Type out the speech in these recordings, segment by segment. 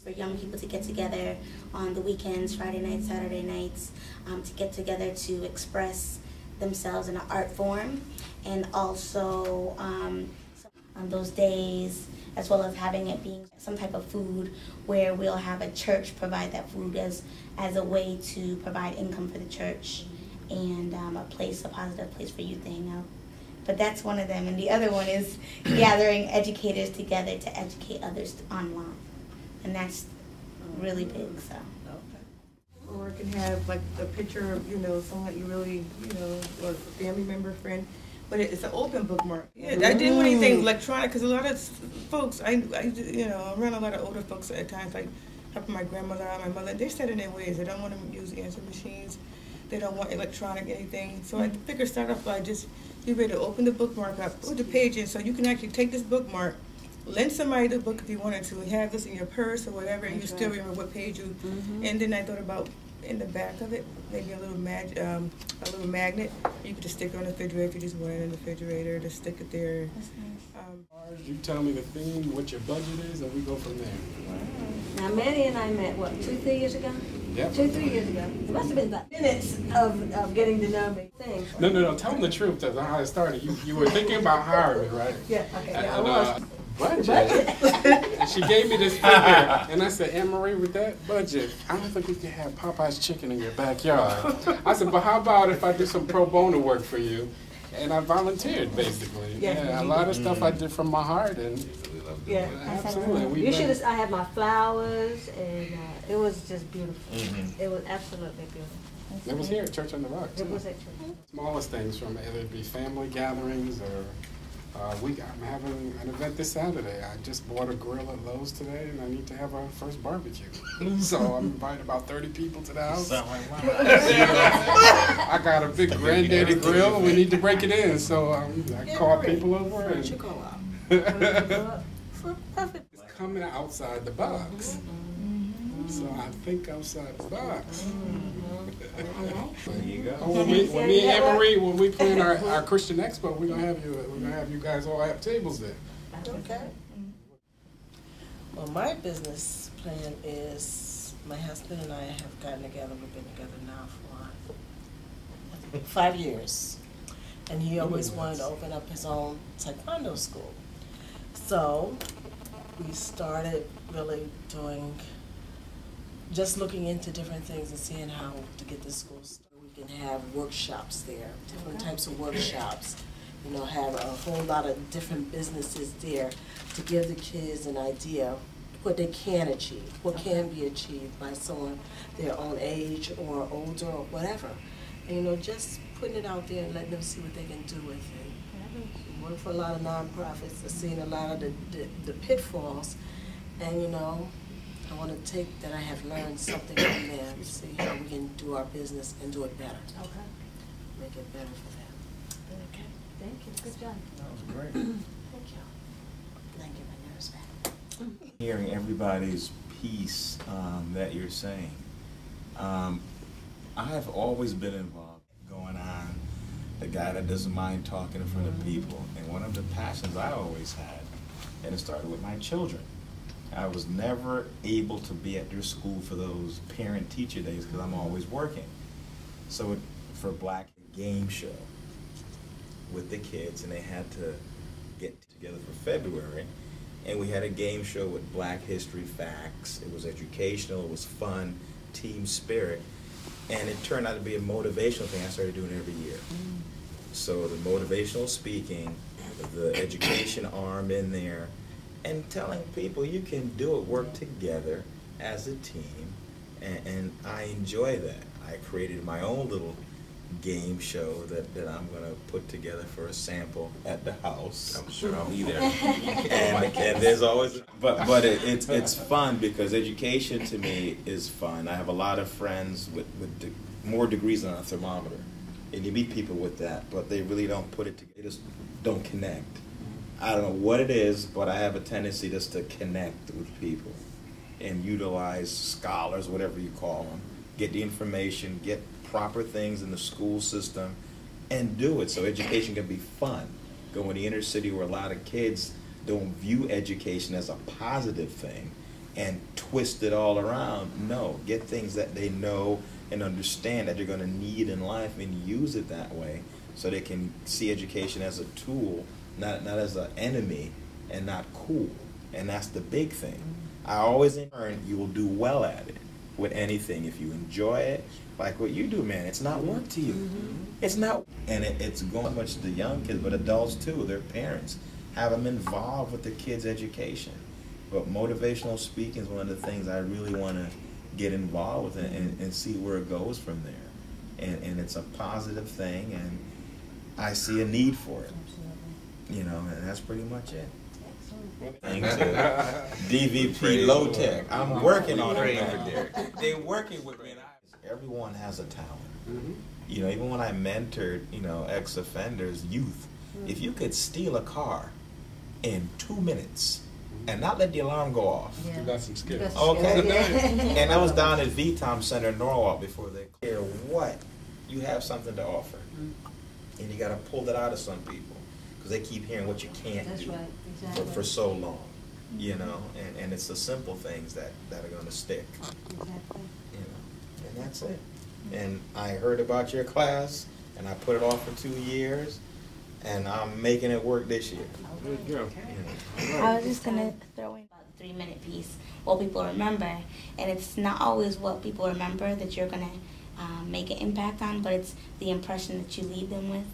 For young people to get together on the weekends, Friday nights, Saturday nights, to get together to express themselves in an art form, and also on those days, as well as having it being some type of food where we'll have a church provide that food as a way to provide income for the church, and a positive place for youth to hang out. But that's one of them, and the other one is gathering educators together to educate others online, and that's really big. So. Or it can have like a picture of someone that you really or a family member, friend, but it's an open bookmark. Yeah, I didn't want anything electronic because a lot of folks, I around a lot of older folks at times, like helping my grandmother out, my mother, they're set in their ways. They don't want to use answering machines. They don't want electronic anything. So I figured start off by just be ready to open the bookmark up, put the page in, so you can actually take this bookmark, lend somebody the book if you wanted to, have this in your purse or whatever, and you still remember what page you. And then I thought about in the back of it, maybe a little magnet. You could just stick it on the refrigerator if you just want it in the refrigerator. Just stick it there. That's nice. You tell me the theme, what your budget is, and we go from there. Now, Manny and I met, what, 2-3 years ago? Yep. 2-3 years ago. It must have been about minutes of getting to know me. No. Tell them the truth. That's how it started. You were thinking about hiring me, right? Yeah, okay. And, I was. Budget. And she gave me this figure, and I said, Anne Marie, with that budget, I don't think we can have Popeye's chicken in your backyard. I said, but how about if I do some pro bono work for you? And I volunteered, basically. Yeah, a lot of stuff I did from my heart, and absolutely. I had my flowers, and it was just beautiful. It was absolutely beautiful. It was here at Church on the Rock, too. It was at church. Smallest things, from either it be family gatherings or I'm having an event this Saturday. I just bought a grill at Lowe's today, and I need to have our first barbecue. So I'm inviting about 30 people to the house. Sound like wow. I got a big granddaddy grill, and we need to break it in. So I called people over. And it's coming outside the box. So I think outside the box. There you go. When me and Anne Marie, when we plan our Christian Expo, we're gonna have you guys all have tables there. Okay. Well, my business plan is my husband and I have gotten together. We've been together now for 5 years, and he always wanted to open up his own taekwondo school. So we started really just looking into different things and seeing how to get this school started. We can have workshops there, different types of workshops. Have a whole lot of different businesses there to give the kids an idea what they can achieve, what can be achieved by someone their own age or older or whatever. And just putting it out there and letting them see what they can do with it. We work for a lot of nonprofits, I've seen a lot of the pitfalls, and I want to take that I have learned something from them, see how we can do our business and do it better. Okay. Make it better for them. Okay. Thank you. Good job. That was great. Thank you. Thank you. My nerves back. Hearing everybody's piece that you're saying, I have always been involved going on, the guy that doesn't mind talking in front of people. And one of the passions I always had, and it started with my children. I was never able to be at their school for those parent-teacher days because I'm always working. So for Black Game Show with the kids, and they had to get together for February, and we had a game show with Black history facts. It was educational, it was fun, team spirit, and it turned out to be a motivational thing I started doing every year. So the motivational speaking, the education arm in there, and telling people you can do it, work together as a team, and I enjoy that. I created my own little game show that I'm going to put together for a sample at the house. I'm sure I'll be there. and there's always, but it's fun because education to me is fun. I have a lot of friends with more degrees than a thermometer, and you meet people with that, but they really don't put it together. They just don't connect. I don't know what it is, but I have a tendency just to connect with people and utilize scholars, whatever you call them, get the information, get proper things in the school system, and do it so education can be fun. Go in the inner city where a lot of kids don't view education as a positive thing. and twist it all around. No, get things that they know and understand that you're going to need in life and use it that way so they can see education as a tool, not as an enemy and not cool. And that's the big thing. I always learn you will do well at it with anything if you enjoy it. Like what you do, man, it's not work to you. It's not, and it's going much to the young kids, but adults too, their parents. Have them involved with their kids' education. But motivational speaking is one of the things I really want to get involved with and see where it goes from there. And it's a positive thing, and I see a need for it. You know, and that's pretty much it. Thanks to DVP Low Tech. I'm working on it, man. They're working with me. Everyone has a talent. You know, even when I mentored, you know, ex-offenders, youth, if you could steal a car in 2 minutes and not let the alarm go off. You got some skills. Okay. And I was down at VTOM Center in Norwalk before they clear what you have something to offer. And you got to pull that out of some people because they keep hearing what you can't That's do right. Exactly. for so long. You know, and it's the simple things that are going to stick. Exactly. You know, and that's it. And I heard about your class, and I put it off for 2 years, and I'm making it work this year. There you go. You know. I was just gonna throw in about the 3-minute piece, what people remember, and it's not always what people remember that you're gonna make an impact on, but it's the impression that you leave them with.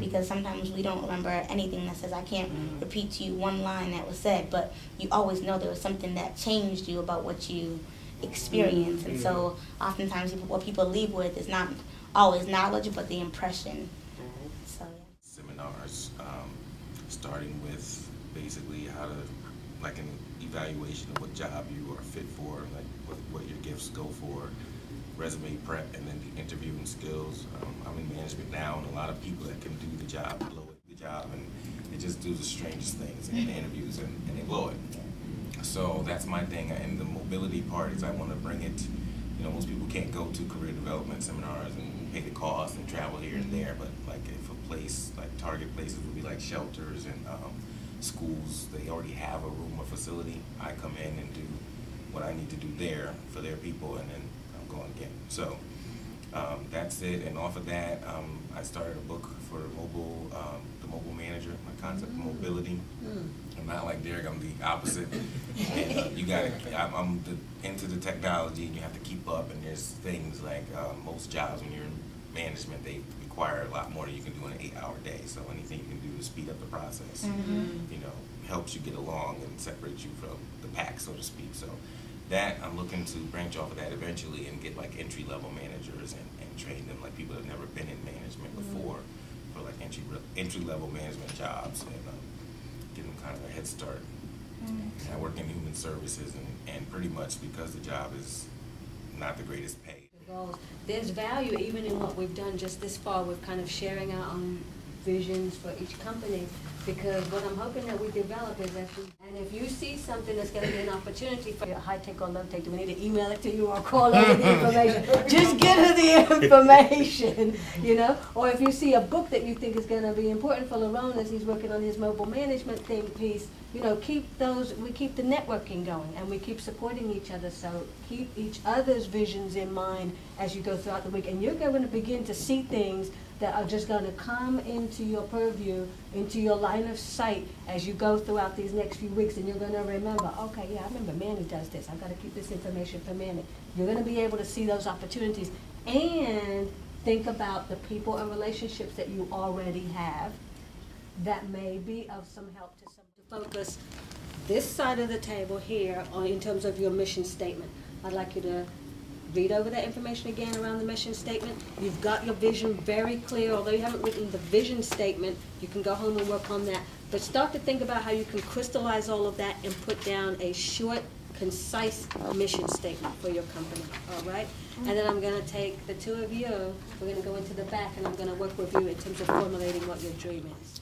Because sometimes we don't remember anything that says, I can't repeat to you one line that was said, but you always know there was something that changed you about what you experienced. And so oftentimes what people leave with is not always knowledge, but the impression. So yeah. Seminars, starting with basically how to, like an evaluation of what job you are fit for, like what your gifts go for, resume prep, and then the interviewing skills. I'm in management now, and a lot of people that can do the job blow it, the job, and they just do the strangest things in the interviews, and they blow it. So that's my thing. And the mobility part is I want to bring it. You know, most people can't go to career development seminars and pay the cost and travel here and there, but like if a place, like target places would be like shelters and schools, they already have a room or facility. I come in and do what I need to do there for their people, and then I'm going again. So that's it. And off of that, I started a book for the mobile manager, my concept of mobility. I'm not like Derek, I'm the opposite. And you got to, I'm into the technology, and you have to keep up. And there's things like most jobs when you're in management, they require a lot more than you can do in an 8-hour day. So anything you can do to speed up the process, you know, helps you get along and separates you from the pack, so to speak. So that I'm looking to branch off of that eventually and get like entry-level managers and train them like people that have never been in management before for like entry-level management jobs, and give them kind of a head start. I work in human services, and pretty much because the job is not the greatest pay. There's value even in what we've done just this far with kind of sharing our own visions for each company, because what I'm hoping that we develop is that and if you see something that's going to be an opportunity for your high-tech or low-tech, do we need to email it to you or call her with the information? Just get her the information, you know? Or if you see a book that you think is going to be important for Lerone as he's working on his mobile management piece, you know, we keep the networking going, and we keep supporting each other. So keep each other's visions in mind as you go throughout the week, and you're going to begin to see things that are just going to come into your purview, into your line of sight as you go throughout these next few weeks, and you're going to remember, okay, yeah, I remember Manny does this. I've got to keep this information for Manny. You're going to be able to see those opportunities and think about the people and relationships that you already have that may be of some help to some. To focus this side of the table here on in terms of your mission statement. I'd like you to read over that information again around the mission statement. You've got your vision very clear. Although you haven't written the vision statement, you can go home and work on that. But start to think about how you can crystallize all of that and put down a short, concise mission statement for your company, all right? And then I'm going to take the two of you, we're going to go into the back, and I'm going to work with you in terms of formulating what your dream is.